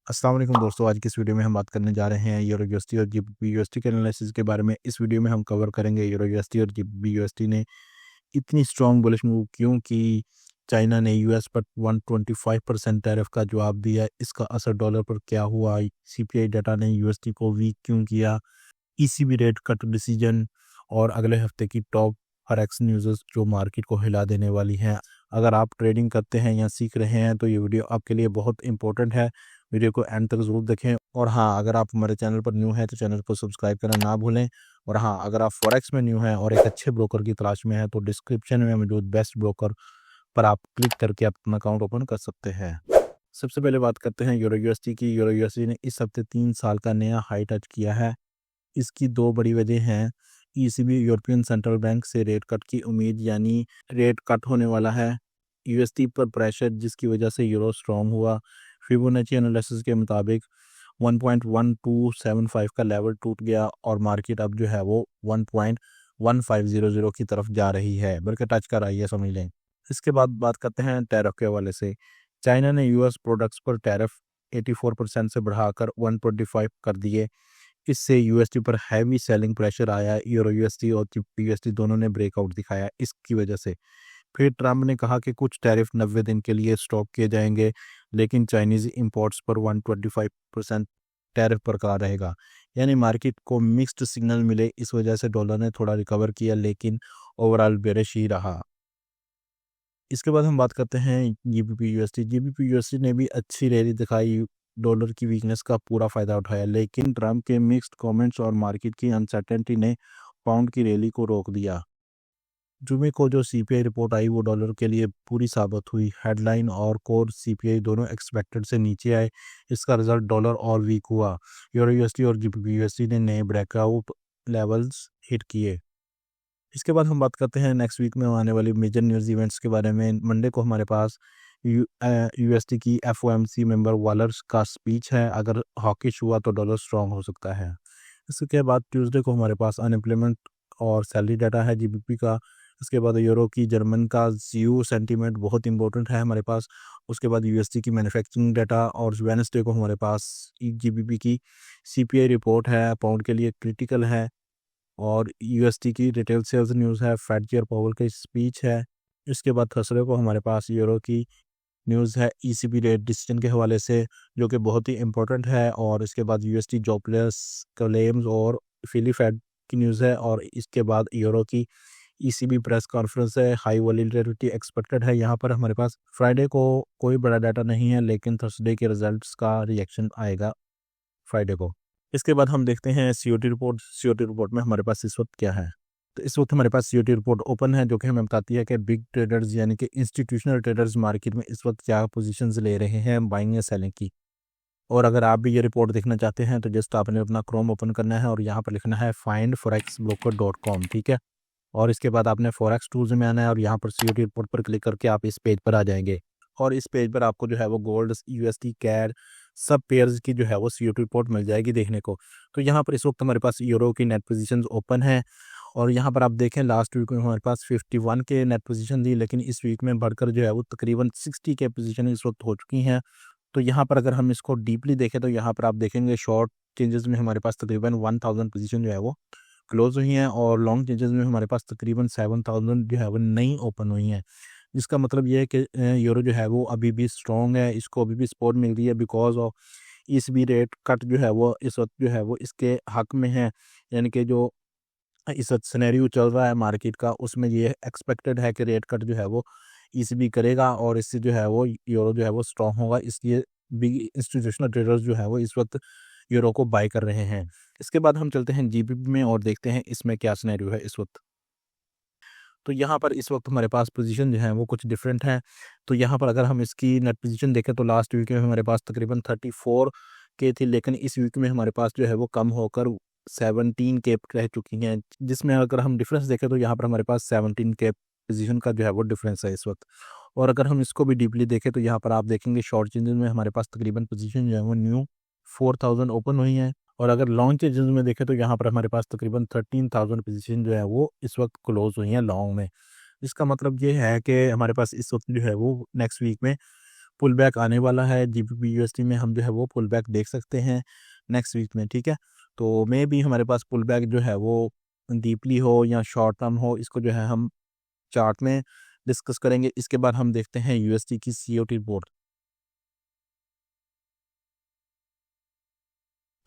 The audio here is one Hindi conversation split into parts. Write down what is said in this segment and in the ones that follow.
अस्सलाम वालेकुम दोस्तों, आज की इस वीडियो में हम बात करने जा रहे हैं यूरो यूएसडी और जीबीपी यूएसडी के एनालिसिस के बारे में। इस वीडियो में हम कवर करेंगे यूरो यूएसडी और जीबीपी यूएसडी ने इतनी स्ट्रॉन्ग बुलिश मूव क्यों की, चाइना ने यूएस पर 125% टैरिफ का जवाब दिया, इसका असर डॉलर पर क्या हुआ, सीपीआई डाटा ने यूएसडी को वीक क्यों किया, ईसीबी रेट कट डिसीजन और अगले हफ्ते की टॉप फॉरेक्स न्यूज़ जो मार्केट को हिला देने वाली हैं। अगर आप ट्रेडिंग करते हैं या सीख रहे हैं तो ये वीडियो आपके लिए बहुत इंपॉर्टेंट है। वीडियो को एंड तक ज़रूर देखें। और हाँ, अगर आप हमारे चैनल पर न्यू हैं तो चैनल को सब्सक्राइब करना ना भूलें। और हाँ, अगर आप फॉरेक्स में न्यू हैं और एक अच्छे ब्रोकर की तलाश में हैं तो डिस्क्रिप्शन में मौजूद बेस्ट ब्रोकर पर आप क्लिक करके अपना अकाउंट ओपन कर सकते हैं। सबसे पहले बात करते हैं यूरो यूएसडी की। यूरो यूएसडी ने इस हफ्ते 3 साल का नया हाई टच किया है। इसकी 2 बड़ी वजह हैं। ईसीबी यूरोपियन सेंट्रल बैंक से रेट कट की उम्मीद, यानी रेट कट होने वाला है। यूएसडी पर प्रेशर जिसकी वजह से यूरो स्ट्रॉन्ग हुआ। फिबोनाची एनालिसिस के मुताबिक 1.1275 का लेवल टूट गया और मार्केट अब जो है वो 1.1500 की तरफ जा रही है, बल्कि टच कर रही है, समझ लें। इसके बाद बात करते हैं टैरिफ के हवाले से। चाइना ने यूएस प्रोडक्ट्स पर टैरिफ 84% से बढ़ाकर 125 कर दिए। इससे यूएसडी पर हैवी सेलिंग प्रेशर आया। यूरो यूएसडी और यूएसडी दोनों ने ब्रेकआउट दिखाया इसकी वजह से। फिर ट्रंप ने कहा कि कुछ टैरिफ 90 दिन के लिए स्टॉप किए जाएंगे, लेकिन चाइनीज़ इंपोर्ट्स पर 125% टैरिफ बरकरार रहेगा। यानी मार्केट को मिक्स्ड सिग्नल मिले। इस वजह से डॉलर ने थोड़ा रिकवर किया, लेकिन ओवरऑल बेरिश ही रहा। इसके बाद हम बात करते हैं जीबीपी यूएसडी। जीबीपी यूएसडी ने भी अच्छी रैली दिखाई, डॉलर की वीकनेस का पूरा फ़ायदा उठाया, लेकिन ट्रंप के मिक्स्ड कमेंट्स और मार्केट की अनसर्टेनिटी ने पाउंड की रैली को रोक दिया। जुमे को जो सीपीआई रिपोर्ट आई वो डॉलर के लिए पूरी साबित हुई। हेडलाइन और कोर सीपीआई दोनों एक्सपेक्टेड से नीचे आए। इसका रिजल्ट डॉलर और वीक हुआ। यूरो यूएसडी और जीबीपी यूएसडी ने नए ब्रेकआउट लेवल्स हिट किए। इसके बाद हम बात करते हैं नेक्स्ट वीक में आने वाली मेजर न्यूज़ इवेंट्स के बारे में। मंडे को हमारे पास यूएसडी की एफओएमसी मेंबर वालर्स का स्पीच है। अगर हॉकिश हुआ तो डॉलर स्ट्रांग हो सकता है। इसके बाद ट्यूसडे को हमारे पास अनएम्प्लॉयमेंट और सैलरी डाटा है जीबीपी का। इसके बाद यूरो की जर्मन का जीयू सेंटीमेंट बहुत इंपॉर्टेंट है हमारे पास। उसके बाद यूएसडी की मैन्युफैक्चरिंग डाटा और वेडनेसडे को हमारे पास जीबीपी की सीपीआई रिपोर्ट है, पाउंड के लिए क्रिटिकल है। और यूएसडी की रिटेल सेल्स न्यूज़ है, फेड चेयर पावल की स्पीच है। इसके बाद थर्सडे को हमारे पास यूरो की न्यूज़ है ईसीबी रेट डिसीजन के हवाले से, जो कि बहुत ही इंपॉर्टेंट है। और इसके बाद यूएसडी जॉबलेस क्लेम्स और फिली फेड की न्यूज़ है। और इसके बाद यूरो की ईसीबी प्रेस कॉन्फ्रेंस है, हाई वॉलेटिलिटी एक्सपेक्टेड है। यहाँ पर हमारे पास फ्राइडे को कोई बड़ा डाटा नहीं है, लेकिन थर्सडे के रिजल्ट्स का रिएक्शन आएगा फ्राइडे को। इसके बाद हम देखते हैं सीओटी रिपोर्ट। सीओटी रिपोर्ट में हमारे पास इस वक्त क्या है। तो इस वक्त हमारे पास सीओटी रिपोर्ट ओपन है, जो कि हमें बताती है कि बिग ट्रेडर्स यानी कि इंस्टीट्यूशनल ट्रेडर्स मार्केट में इस वक्त क्या पोजीशंस ले रहे हैं बाइंग या सेलिंग की। और अगर आप भी ये रिपोर्ट देखना चाहते हैं तो जस्ट आपने अपना क्रोम ओपन करना है और यहाँ पर लिखना है findforexbroker.com, ठीक है। और इसके बाद आपने फॉरेक्स टूल्स में आना है और यहाँ पर सीओटी रिपोर्ट पर क्लिक करके आप इस पेज पर आ जाएंगे। और इस पेज पर आपको जो है वो गोल्ड, यूएसडी, कैड, सब पेयर्स की जो है वो सीओटी रिपोर्ट मिल जाएगी देखने को। तो यहाँ पर इस वक्त हमारे पास यूरो की नेट पोजीशंस ओपन है। और यहाँ पर आप देखें लास्ट वीक में हमारे पास 51 के नेट पोजीशन थी, लेकिन इस वीक में बढ़कर जो है वो तकरीबन 60 के पोजीशन इस वक्त हो चुकी हैं। तो यहाँ पर अगर हम इसको डीपली देखें तो यहाँ पर आप देखेंगे शॉर्ट चेंजेस में हमारे पास तकरीबन 1000 पोजीशन जो है वो क्लोज हुई हैं और लॉन्ग चेंजेस में हमारे पास तकरीबन 7000 जो है वो नई ओपन हुई हैं। जिसका मतलब ये है कि यूरो जो है वो अभी भी स्ट्रॉन्ग है, इसको अभी भी सपोर्ट मिल रही है because of ECB rate cut जो है वो इस वक्त जो है वो इसके हक में है। यानी कि जो इस वक्त सिनेरियो चल रहा है मार्केट का उसमें ये एक्सपेक्टेड है कि रेट कट जो है वो ईसीबी करेगा और इससे जो है वो यूरो जो है वो स्ट्रॉन्ग होगा। इसलिए बिग इंस्टीट्यूशनल ट्रेडर्स जो है वो इस वक्त यूरो को बाय कर रहे हैं। इसके बाद हम चलते हैं जीबीपी में और देखते हैं इसमें क्या सिनेरियो है इस वक्त। तो यहाँ पर इस वक्त हमारे पास पोजीशन जो है वो कुछ डिफरेंट है। तो यहाँ पर अगर हम इसकी नेट पोजीशन देखें तो लास्ट वीक में हमारे पास तकरीबन 34 के थी, लेकिन इस वीक में हमारे पास जो है वो कम होकर 17 के रह चुकी हैं। जिसमें अगर हम डिफरेंस देखें तो यहाँ पर हमारे पास 17 के पोजीशन का जो है वो डिफरेंस है इस वक्त। और अगर हम इसको भी डीपली देखें तो यहाँ पर आप देखेंगे शॉर्ट चेंजेस में हमारे पास तकरीबन पोजीशन जो है वो न्यू 4000 ओपन हुई हैं। और अगर लॉन्ग चेंजेस में देखें तो यहाँ पर हमारे पास तकरीबन 13,000 पोजीशन जो है वो इस वक्त क्लोज हुई हैं लॉन्ग में। इसका मतलब ये है कि हमारे पास इस वक्त जो है वो नेक्स्ट वीक में पुल बैक आने वाला है जीबीपी यूएसडी में, हम जो है वो पुल बैक देख सकते हैं नेक्स्ट वीक में, ठीक है। तो मे भी हमारे पास पुल बैक जो है वो डीपली हो या शॉर्ट टर्म हो, इसको जो है हम चार्ट में डिस्कस करेंगे। इसके बाद हम देखते हैं यूएसडी की सीओटी रिपोर्ट।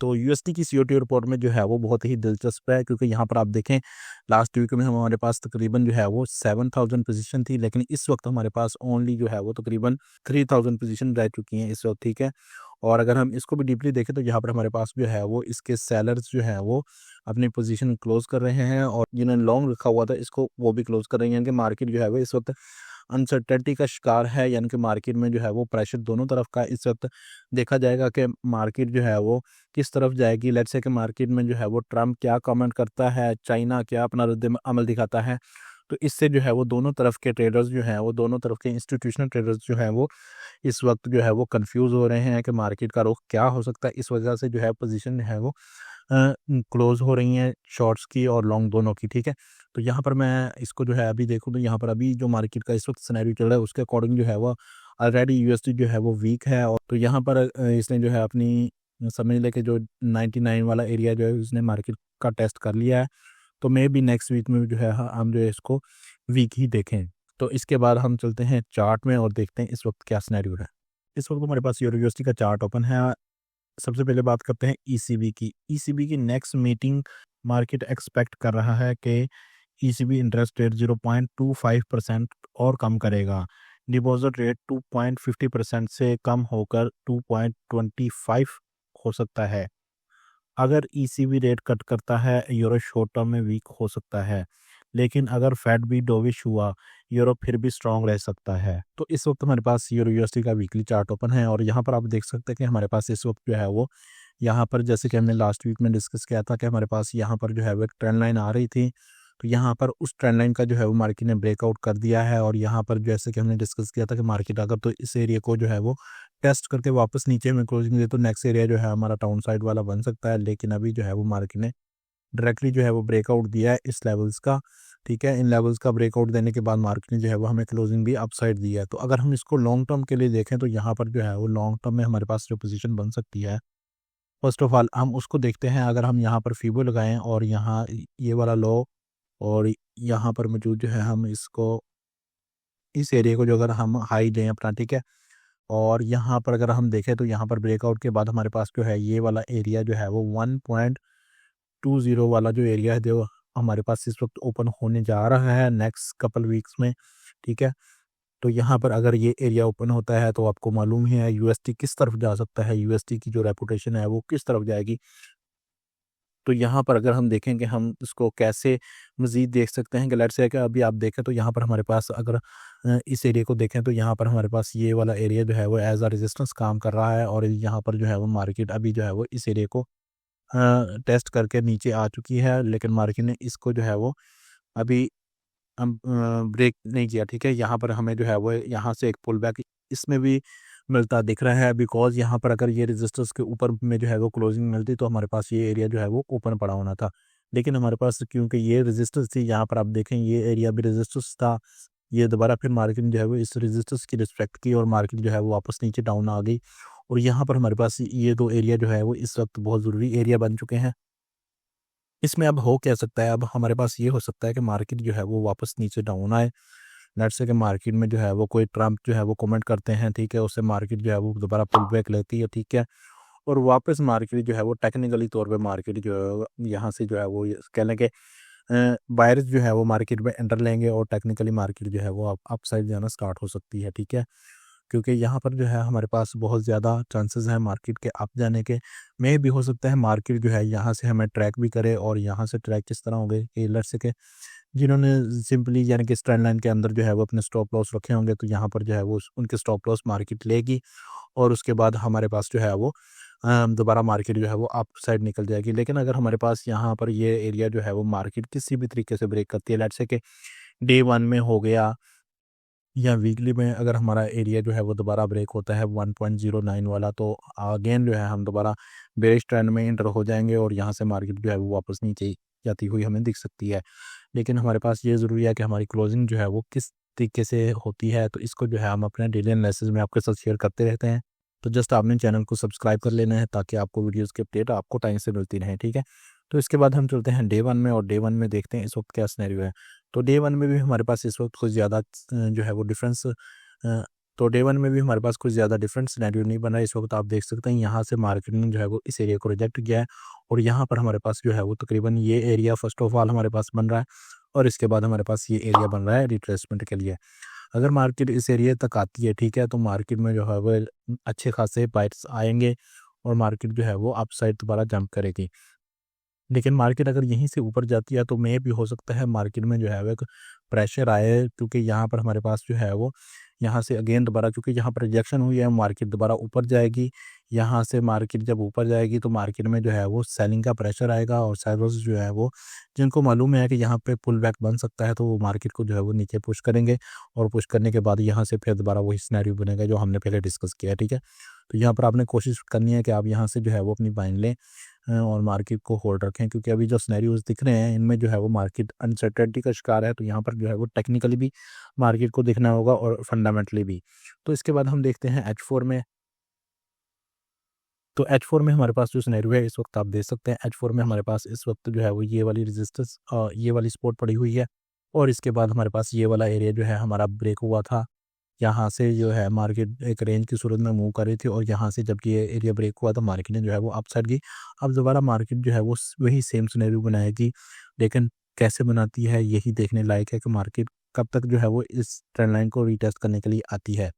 तो यूएसडी की सीओटी रिपोर्ट में जो है वो बहुत ही दिलचस्प है, क्योंकि यहाँ पर आप देखें लास्ट वीक में हमारे पास तकरीबन जो है वो 7000 पोजीशन थी, लेकिन इस वक्त हमारे पास ओनली जो है वो तकरीबन 3000 पोजीशन रह चुकी हैं इस वक्त, ठीक है। और अगर हम इसको भी डीपली देखें तो यहाँ पर हमारे पास जो है वो इसके सेलर्स जो है वो अपनी पोजीशन क्लोज कर रहे हैं, और जिन्होंने लॉन्ग रखा हुआ था इसको वो भी क्लोज कर रहे हैं, यानी कि मार्केट जो है वो इस वक्त अनसर्टेनिटी का शिकार है, यानी कि मार्केट में जो है वो प्रेशर दोनों तरफ का इस वक्त देखा जाएगा कि मार्केट जो है वो किस तरफ जाएगी। लेट्स से कि मार्केट में जो है वो ट्रम्प क्या कमेंट करता है, चाइना क्या अपना रद्द अमल दिखाता है, तो इससे जो है वो दोनों तरफ के ट्रेडर्स जो हैं वो दोनों तरफ के इंस्टीट्यूशनल ट्रेडर्स जो हैं वो इस वक्त जो है वो कंफ्यूज हो रहे हैं कि मार्केट का रुख क्या हो सकता है। इस वजह से जो है पोजीशन है वो क्लोज हो रही हैं शॉर्ट्स की और लॉन्ग दोनों की, ठीक है। तो यहाँ पर मैं इसको जो है अभी देखूँ तो यहाँ पर अभी जो मार्केट का इस वक्त सिनेरियो चल रहा है उसके अकॉर्डिंग जो है वो ऑलरेडी यूएसडी जो है वो वीक है, और तो यहाँ पर इसने जो है अपनी समझ लें कि जो 99 वाला एरिया जो है उसने मार्केट का टेस्ट कर लिया है। तो मे बी नेक्स्ट वीक में जो है हम जो है इसको वीक ही देखें। तो इसके बाद हम चलते हैं चार्ट में और देखते हैं इस वक्त क्या सिनेरियो है। इस वक्त हमारे पास यूरो यूएसडी का चार्ट ओपन है। सबसे पहले बात करते हैं ईसीबी की। ईसीबी की नेक्स्ट मीटिंग मार्केट एक्सपेक्ट कर रहा है कि ईसीबी इंटरेस्ट रेट 0.25% और कम करेगा। डिपॉजिट रेट 2.50% से कम होकर 2.25 हो सकता है। अगर ईसीबी रेट कट करता है यूरो शॉर्ट टर्म में वीक हो सकता है, लेकिन अगर फेड भी डोविश हुआ यूरो फिर भी स्ट्रांग रह सकता है। तो इस वक्त हमारे पास यूरो यूएसडी का वीकली चार्ट ओपन है, और यहाँ पर आप देख सकते हैं कि हमारे पास इस वक्त जो है वो यहाँ पर जैसे कि हमने लास्ट वीक में डिस्कस किया था कि हमारे पास यहाँ पर जो है वो एक ट्रेंड लाइन आ रही थी, तो यहाँ पर उस ट्रेंड लाइन का जो है वो मार्केट ने ब्रेकआउट कर दिया है। और यहाँ पर जैसे कि हमने डिस्कस किया था कि मार्केट अगर तो इस एरिया को जो है वो टेस्ट करके वापस नीचे में क्लोजिंग दे तो नेक्स्ट एरिया जो है हमारा टाउन साइड वाला बन सकता है, लेकिन अभी जो है वो मार्केट ने डायरेक्टली जो है वो ब्रेकआउट दिया है इस लेवल्स का, ठीक है। इन लेवल्स का ब्रेकआउट देने के बाद मार्केट ने जो है वो हमें क्लोजिंग भी अपसाइड दी है। तो अगर हम इसको लॉन्ग टर्म के लिए देखें तो यहाँ पर जो है वो लॉन्ग टर्म में हमारे पास जो पोजीशन बन सकती है, फर्स्ट ऑफ ऑल हम उसको देखते हैं। अगर हम यहाँ पर फीबो लगाएं और यहाँ ये वाला लो और यहाँ पर मौजूद जो है हम इसको इस एरिया को जो अगर हम हाई लें अपना, ठीक है, और यहाँ पर अगर हम देखें तो यहाँ पर ब्रेकआउट के बाद हमारे पास जो है ये वाला एरिया जो है वो 1.20 वाला जो एरिया है जो हमारे पास इस वक्त ओपन होने जा रहा है नेक्स्ट कपल वीक्स में, ठीक है। तो यहाँ पर अगर ये एरिया ओपन होता है तो आपको मालूम ही है यूएसडी किस तरफ जा सकता है, यूएसडी की जो रेपुटेशन है वो किस तरफ जाएगी। तो यहाँ पर अगर हम देखें कि हम इसको कैसे मज़ीद देख सकते हैं कि लेट्स से कि अभी आप देखें तो यहाँ पर हमारे पास अगर इस एरिया को देखें तो यहाँ पर हमारे पास ये वाला एरिया जो है वो एज अ रेजिस्टेंस काम कर रहा है, और यहाँ पर जो है वो मार्केट अभी जो है वो इस एरिया को टेस्ट करके नीचे आ चुकी है, लेकिन मार्केट ने इसको जो है वो अभी ब्रेक नहीं किया, ठीक है। यहाँ पर हमें जो है वो यहाँ से एक पुल बैक इसमें भी मिलता दिख रहा है, बिकॉज़ यहाँ पर अगर ये रेजिस्टेंस के ऊपर में जो है वो क्लोजिंग मिलती तो हमारे पास ये एरिया जो है वो ओपन पड़ा होना था, लेकिन हमारे पास क्योंकि ये रेजिस्टेंस थी, यहाँ पर आप देखें ये एरिया भी रेजिस्टेंस था, ये दोबारा फिर मार्केट जो है वो इस रेजिस्टेंस की रिस्पेक्ट की और मार्केट जो है वो वापस नीचे डाउन आ गई, और यहाँ पर हमारे पास ये दो एरिया जो है वो इस वक्त बहुत ज़रूरी एरिया बन चुके हैं। इसमें अब हो क्या सकता है, अब हमारे पास ये हो सकता है कि मार्केट जो है वो वापस नीचे डाउन आए। लेट्स से कि मार्केट में जो है वो कोई ट्रम्प जो है वो कमेंट करते हैं, ठीक है, उससे मार्केट जो है वो दोबारा पुल बैक लेती है, ठीक है, और वापस मार्केट जो है वो टेक्निकली तौर पे मार्केट जो है यहाँ से जो है वो कह लें कि बायर्स जो है वो मार्केट में एंटर लेंगे और टेक्निकली मार्केट जो है वो अप साइड जाना स्टार्ट हो सकती है, ठीक है। क्योंकि यहाँ पर जो है हमारे पास बहुत ज़्यादा चांसेस हैं मार्केट के अप जाने के। में भी हो सकता है मार्केट जो है यहाँ से हमें ट्रैक भी करे, और यहाँ से ट्रैक किस तरह होंगे कि लेट्स से कि जिन्होंने सिंपली यानी कि इस ट्रेंड लाइन के अंदर जो है वो अपने स्टॉप लॉस रखे होंगे, तो यहाँ पर जो है वो उनके स्टॉप लॉस मार्केट लेगी, और उसके बाद हमारे पास जो है वो दोबारा मार्केट जो है वो अप साइड निकल जाएगी। लेकिन अगर हमारे पास यहाँ पर ये एरिया जो है वो मार्केट किसी भी तरीके से ब्रेक करती है, लेट्स से कि डे 1 में हो गया या वीकली में अगर हमारा एरिया जो है वो दोबारा ब्रेक होता है 1.09 वाला, तो अगेन जो है हम दोबारा बेरिश ट्रेंड में एंटर हो जाएंगे, और यहाँ से मार्केट जो है वो वापस नीचे जाती हुई हमें दिख सकती है। लेकिन हमारे पास ये ज़रूरी है कि हमारी क्लोजिंग जो है वो किस तरीके से होती है, तो इसको जो है हम अपने डेली एनालिसिस में आपके साथ शेयर करते रहते हैं। तो जस्ट आपने चैनल को सब्सक्राइब कर लेना है ताकि आपको वीडियोज़ की अपडेट आपको टाइम से मिलती रहे, ठीक है। तो इसके बाद हम चलते हैं डे 1 में, और डे 1 में देखते हैं इस वक्त क्या सिनेरियो है। तो डे 1 में भी हमारे पास इस वक्त कुछ ज़्यादा जो है वो डिफरेंस तो डे 1 में भी हमारे पास कुछ ज़्यादा डिफरेंट सिनेरियो नहीं बना है। इस वक्त आप देख सकते हैं यहाँ से मार्केट ने जो है वो इस एरिया को रिजेक्ट किया है, और यहाँ पर हमारे पास जो है वो तकरीबन ये एरिया फर्स्ट ऑफ ऑल हमारे पास बन रहा है, और इसके बाद हमारे पास ये एरिया बन रहा है रिट्रेसमेंट के लिए। अगर मार्केट इस एरिया तक आती है, ठीक है, तो मार्केट में जो है वो अच्छे खासे बाइट्स आएंगे, और मार्केट जो है वो अपसाइड दोबारा जंप करेगी। लेकिन मार्केट अगर यहीं से ऊपर जाती है तो मे भी हो सकता है मार्केट में जो है वो एक प्रेशर आए, क्योंकि यहाँ पर हमारे पास जो है वो यहाँ से अगेन दोबारा, क्योंकि यहाँ पर रिजेक्शन हुई है, मार्केट दोबारा ऊपर जाएगी। यहाँ से मार्केट जब ऊपर जाएगी तो मार्केट में जो है वो सेलिंग का प्रेशर आएगा, और सेलर्स जो है वो जिनको मालूम है कि यहाँ पे पुल बैक बन सकता है, तो वो मार्केट को जो है वो नीचे पुश करेंगे, और पुश करने के बाद यहाँ से फिर दोबारा वही सिनेरियो बनेगा जो हमने पहले डिस्कस किया है, ठीक है। तो यहाँ पर आपने कोशिश करनी है कि आप यहाँ से जो है वो अपनी बाइंग लें, और मार्केट को होल्ड रखें, क्योंकि अभी जो सिनेरियोज दिख रहे हैं इनमें जो है वो मार्केट अनसर्टेनिटी का शिकार है। तो यहाँ पर जो है वो टेक्निकली भी मार्केट को देखना होगा, और फंडामेंटली भी। तो इसके बाद हम देखते हैं H4 में। तो H4 में हमारे पास जो सिनेरियो है इस वक्त आप देख सकते हैं, H4 में हमारे पास इस वक्त जो है वो ये वाली रेजिस्टेंस ये वाली सपोर्ट पड़ी हुई है, और इसके बाद हमारे पास ये वाला एरिया जो है हमारा ब्रेक हुआ था। यहाँ से जो है मार्केट एक रेंज की सूरत में मूव कर रही थी, और यहाँ से जब ये एरिया ब्रेक हुआ तो मार्केट ने जो है वो अपसाइड गई। अब दोबारा मार्केट जो है वो वही सेम सिनेरियो बनाएगी, लेकिन कैसे बनाती है यही देखने लायक है कि मार्केट कब तक जो है वो इस ट्रेंड लाइन को रीटेस्ट करने के लिए आती है।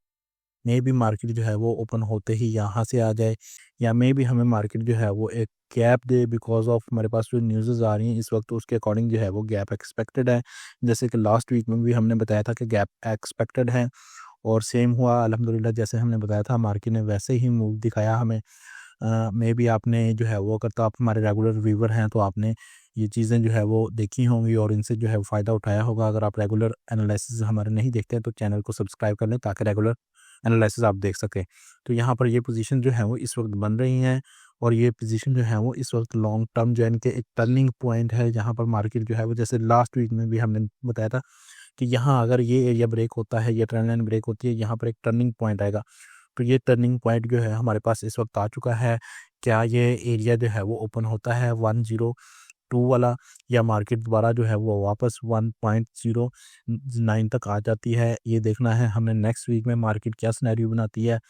मे बी मार्केट जो है वो ओपन होते ही यहाँ से आ जाए, या मे बी हमें मार्केट जो है वो एक गैप दे, बिकॉज ऑफ हमारे पास जो न्यूज़ आ रही हैं इस वक्त उसके अकॉर्डिंग जो है वो गैप एक्सपेक्टेड है। जैसे कि लास्ट वीक में भी हमने बताया था कि गैप एक्सपेक्टेड है, और सेम हुआ अल्हम्दुलिल्लाह। जैसे हमने बताया था मार्केट ने वैसे ही मूव दिखाया हमें। मे बी आपने जो है वो, अगर तो आप हमारे रेगुलर व्यूवर हैं तो आपने ये चीज़ें जो है वो देखी होंगी, और इनसे जो है फ़ायदा उठाया होगा। अगर आप रेगुलर एनालिसिस हमारे नहीं देखते हैं तो चैनल को सब्सक्राइब कर लें ताकि रेगुलर एनालिसिस आप देख सकें। तो यहाँ पर ये पोजीशन जो है वो इस वक्त बन रही हैं, और ये पोजीशन जो है वो इस वक्त लॉन्ग टर्म जो है इनके एक टर्निंग पॉइंट है, जहाँ पर मार्केट जो है वो, जैसे लास्ट वीक में भी हमने बताया था कि यहाँ अगर ये एरिया ब्रेक होता है, ये ट्रेंड लाइन ब्रेक होती है, यहाँ पर एक टर्निंग पॉइंट आएगा। तो ये टर्निंग पॉइंट जो है हमारे पास इस वक्त आ चुका है। क्या ये एरिया जो है वो ओपन होता है 102 वाला, या मार्केट दोबारा जो है वो वापस 1.09 तक आ जाती है, ये देखना है हमने। नेक्स्ट वीक में मार्केट क्या सिनेरियो बनाती है,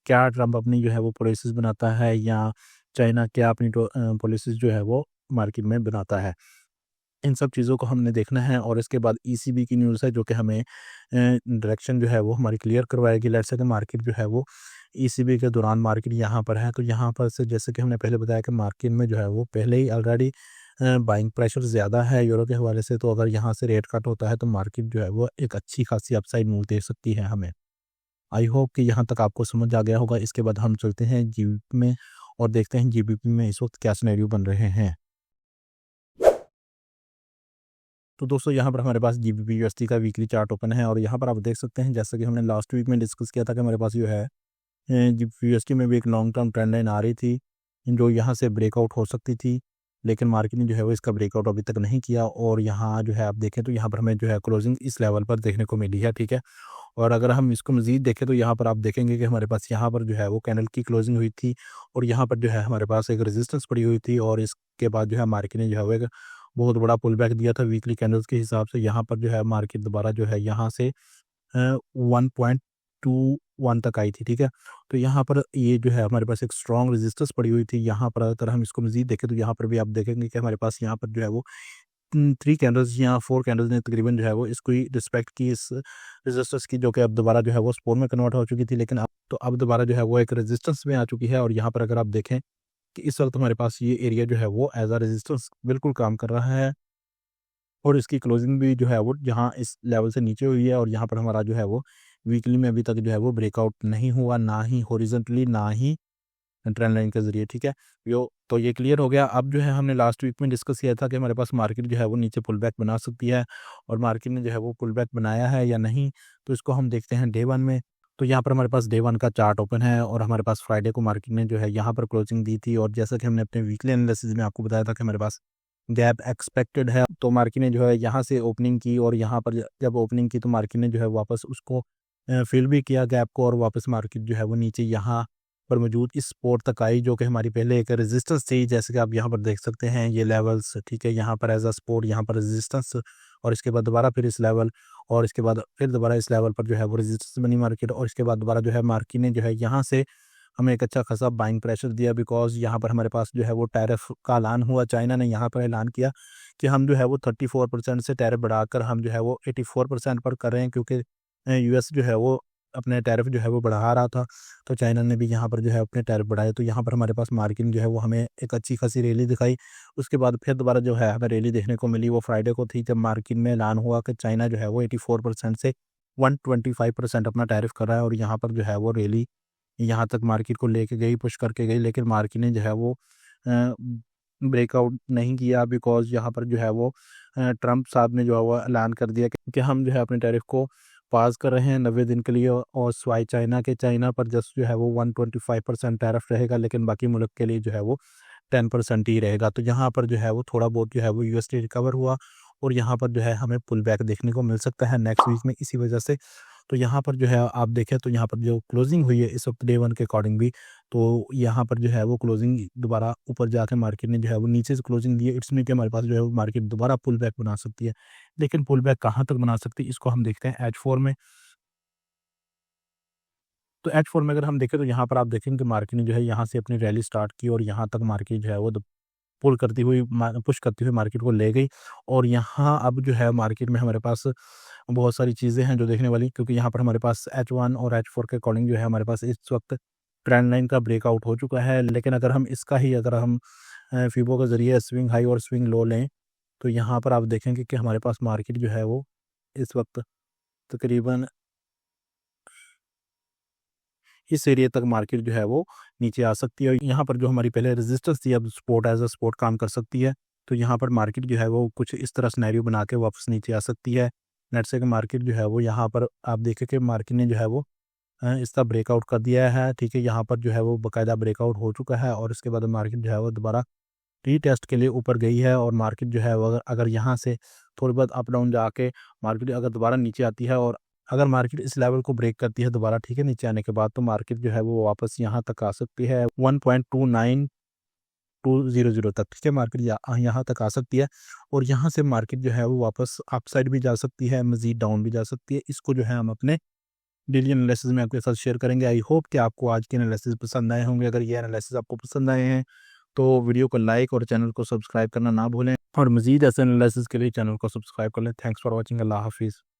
क्या ट्रम्प अपनी जो है वो पॉलिसीज बनाता है, या चाइना क्या अपनी पॉलिसीज जो है वो मार्केट में बनाता है। इन सब चीज़ों को हमने देखना है, और इसके बाद ईसीबी की न्यूज़ है जो कि हमें डायरेक्शन जो है वो हमारी क्लियर करवाएगी। लेट्स से कि मार्केट जो है वो ईसीबी के दौरान मार्केट यहाँ पर है, तो यहाँ पर से जैसे कि हमने पहले बताया कि मार्केट में जो है वो पहले ही ऑलरेडी बाइंग प्रेशर ज़्यादा है यूरो के हवाले से। तो अगर यहाँ से रेट कट होता है तो मार्केट जो है वो एक अच्छी खासी अपसाइड मूव दे सकती है हमें। आई होप कि यहाँ तक आपको समझ आ गया होगा। इसके बाद हम चलते हैं जीबीपी में, और देखते हैं जीबीपी में इस वक्त क्या सिनेरियो बन रहे हैं। तो दोस्तों यहाँ पर हमारे पास जीबीपी यूएसडी का वीकली चार्ट ओपन है, और यहाँ पर आप देख सकते हैं जैसा कि हमने लास्ट वीक में डिस्कस किया था कि हमारे पास जो है जीबीपी यूएसडी में भी एक लॉन्ग टर्म ट्रेंड लाइन आ रही थी जो यहाँ से ब्रेकआउट हो सकती थी, लेकिन मार्केट ने जो है वो इसका ब्रेकआउट अभी तक नहीं किया। और यहाँ जो है आप देखें तो यहाँ पर हमें जो है क्लोजिंग इस लेवल पर देखने को मिली है, ठीक है। और अगर हम इसको मज़ीद देखें तो यहाँ पर आप देखेंगे कि हमारे पास यहाँ पर जो है वो कैंडल की क्लोजिंग हुई थी, और यहाँ पर जो है हमारे पास एक रेजिस्टेंस पड़ी हुई थी, और इसके बाद जो है मार्केट ने जो है वो एक बहुत बड़ा पुल बैक दिया था वीकली कैंडल्स के हिसाब से। यहाँ पर जो है मार्केट दोबारा जो है यहाँ से 1.21 तक आई थी, ठीक है। तो यहाँ पर ये जो है हमारे पास एक स्ट्रॉन्ग रेजिस्टेंस पड़ी हुई थी। यहाँ पर अगर हम इसको मज़ीद देखें तो यहाँ पर भी आप देखेंगे कि हमारे पास यहाँ पर जो है वो 3 कैंडल्स या 4 कैंडल्स ने तकरीबन जो है वो इसको ही रिस्पेक्ट की, इस रेजिस्टेंस की, जो कि अब दोबारा जो है वो सपोर्ट में कन्वर्ट हो चुकी थी। लेकिन अब दोबारा जो है वो एक रेजिस्टेंस में आ चुकी है, और यहाँ पर अगर आप देखें कि इस वक्त हमारे पास ये एरिया जो है वो एज अ रेजिस्टेंस बिल्कुल काम कर रहा है, और इसकी क्लोजिंग भी जो है वो यहाँ इस लेवल से नीचे हुई है। और यहाँ पर हमारा जो है वो वीकली में अभी तक जो है वो ब्रेकआउट नहीं हुआ, ना ही हॉरिजॉन्टली ना ही ट्रेंड लाइन के ज़रिए, ठीक है। यो तो ये क्लियर हो गया। अब जो है हमने लास्ट वीक में डिस्कस किया था कि हमारे पास मार्केट जो है वो नीचे पुल बैक बना सकती है, और मार्केट ने जो है वो पुल बैक बनाया है या नहीं, तो इसको हम देखते हैं डे 1 में। तो यहाँ पर हमारे पास डे 1 का चार्ट ओपन है, और हमारे पास फ्राइडे को मार्केट ने जो है यहाँ पर क्लोजिंग दी थी, और जैसा कि हमने अपने वीकली एनालिसिस में आपको बताया था कि हमारे पास गैप एक्सपेक्टेड है, तो मार्केट ने जो है यहाँ से ओपनिंग की और यहाँ पर जब ओपनिंग की तो मार्केट ने जो है वापस उसको फिल भी किया गैप को, और वापस मार्केट जो है वो नीचे यहाँ पर मौजूद इस सपोर्ट तक आई, जो कि हमारी पहले एक रेजिस्टेंस थी, जैसे कि आप यहाँ पर देख सकते हैं ये लेवल्स, ठीक है, यहाँ पर एज अ सपोर्ट, यहाँ पर रेजिस्टेंस, और इसके बाद दोबारा फिर इस लेवल, और इसके बाद फिर दोबारा इस लेवल पर जो है वो रेजिस्टेंस बनी मार्केट, और इसके बाद दोबारा जो है मार्केट ने जो है यहाँ से हमें एक अच्छा खासा बाइंग प्रेशर दिया, बिकॉज़ यहाँ पर हमारे पास जो है वो टैरिफ का ऐलान हुआ। चाइना ने यहाँ पर ऐलान किया कि हम जो है वो 34% से टैरिफ बढ़ाकर हम जो है वो 84% पर कर रहे हैं, क्योंकि यूएस जो है वो अपने टैरिफ जो है वो बढ़ा रहा था, तो चाइना ने भी यहाँ पर जो है अपने टैरिफ बढ़ाए। तो यहाँ पर हमारे पास मार्केट जो है वो हमें एक अच्छी खासी रैली दिखाई। उसके बाद फिर दोबारा जो है हमें रैली देखने को मिली, वो फ्राइडे को थी, जब मार्केट में ऐलान हुआ कि चाइना जो है वो 84% से 125% अपना टैरिफ कर रहा है, और यहाँ पर जो है वो रैली यहाँ तक मार्केट को लेके गई, पुश करके गई, लेकिन मार्केट ने जो है वो ब्रेकआउट नहीं किया, बिकॉज़ यहाँ पर जो है वो ट्रंप साहब ने जो है वो ऐलान कर दिया कि हम जो है अपने टैरिफ को पास कर रहे हैं 90 दिन के लिए, और स्वाई चाइना पर जस्ट जो है वो 125% टैरिफ रहेगा, लेकिन बाकी मुल्क के लिए जो है वो 10% ही रहेगा। तो यहाँ पर जो है वो थोड़ा बहुत जो है वो यूएसडी रिकवर हुआ, और यहाँ पर जो है हमें पुल बैक देखने को मिल सकता है नेक्स्ट वीक में इसी वजह से। तो यहाँ पर जो है आप देखें तो यहाँ पर जो क्लोजिंग हुई है इस वक्त डे 1 के अकॉर्डिंग भी, तो यहाँ पर जो है वो क्लोजिंग दोबारा ऊपर जाके मार्केट ने जो है वो नीचे से क्लोजिंग दी है। इट्स मीन कि हमारे पास जो है वो मार्केट दोबारा पुल बैक बना सकती है, लेकिन पुल बैक कहाँ तक बना सकती है इसको हम देखते हैं H4 में। तो H4 में अगर हम देखें तो यहाँ पर आप देखेंगे कि मार्केट ने जो है यहाँ से अपनी रैली स्टार्ट की, और यहाँ तक मार्केट जो है वो पुल करती हुई पुश करती हुई मार्केट को ले गई, और यहाँ अब जो है मार्केट में हमारे पास बहुत सारी चीज़ें हैं जो देखने वाली, क्योंकि यहाँ पर हमारे पास H1 और H4 के अकॉर्डिंग जो है हमारे पास इस वक्त ट्रेंड लाइन का ब्रेकआउट हो चुका है। लेकिन अगर हम फिबो के ज़रिए स्विंग हाई और स्विंग लो लें, तो यहाँ पर आप देखेंगे कि हमारे पास मार्केट जो है वो इस वक्त तकरीबन इस एरिया तक मार्केट जो है वो नीचे आ सकती है, और यहाँ पर जो हमारी पहले रेजिस्टेंस थी अब सपोर्ट एज अ सपोर्ट काम कर सकती है। तो यहाँ पर मार्केट जो है वो कुछ इस तरह सिनेरियो बना के वापस नीचे आ सकती है। लेट्स से कि मार्केट जो है वो यहाँ पर आप देखें कि मार्केट ने जो है वो इसका ब्रेकआउट कर दिया है, ठीक है, यहाँ पर जो है वो बाकायदा ब्रेकआउट हो चुका है, और इसके बाद मार्केट जो है वो दोबारा रीटेस्ट के लिए ऊपर गई है, और मार्केट जो है वो अगर यहाँ से थोड़ी बहुत अप डाउन जाके मार्केट अगर दोबारा नीचे आती है, और अगर मार्केट इस लेवल को ब्रेक करती है दोबारा, ठीक है, नीचे आने के बाद, तो मार्केट जो है वो वापस यहाँ तक आ सकती है 1.29200 तक, ठीक है, मार्केट यहाँ तक आ सकती है, और यहाँ से मार्केट जो है वो वापस अपसाइड भी जा सकती है, मजीद डाउन भी जा सकती है। इसको जो है हम अपने डेली एनालिसिस में आपके साथ शेयर करेंगे। आई होप कि आपको आज के एनालिसिस पसंद आए होंगे। अगर ये एनालिसिस आपको पसंद आए हैं तो वीडियो को लाइक और चैनल को सब्सक्राइब करना ना भूलें, और मज़ीद ऐसे एनालिसिस के लिए चैनल को सब्सक्राइब कर लें। Thanks for watching. अल्लाह हाफिज़।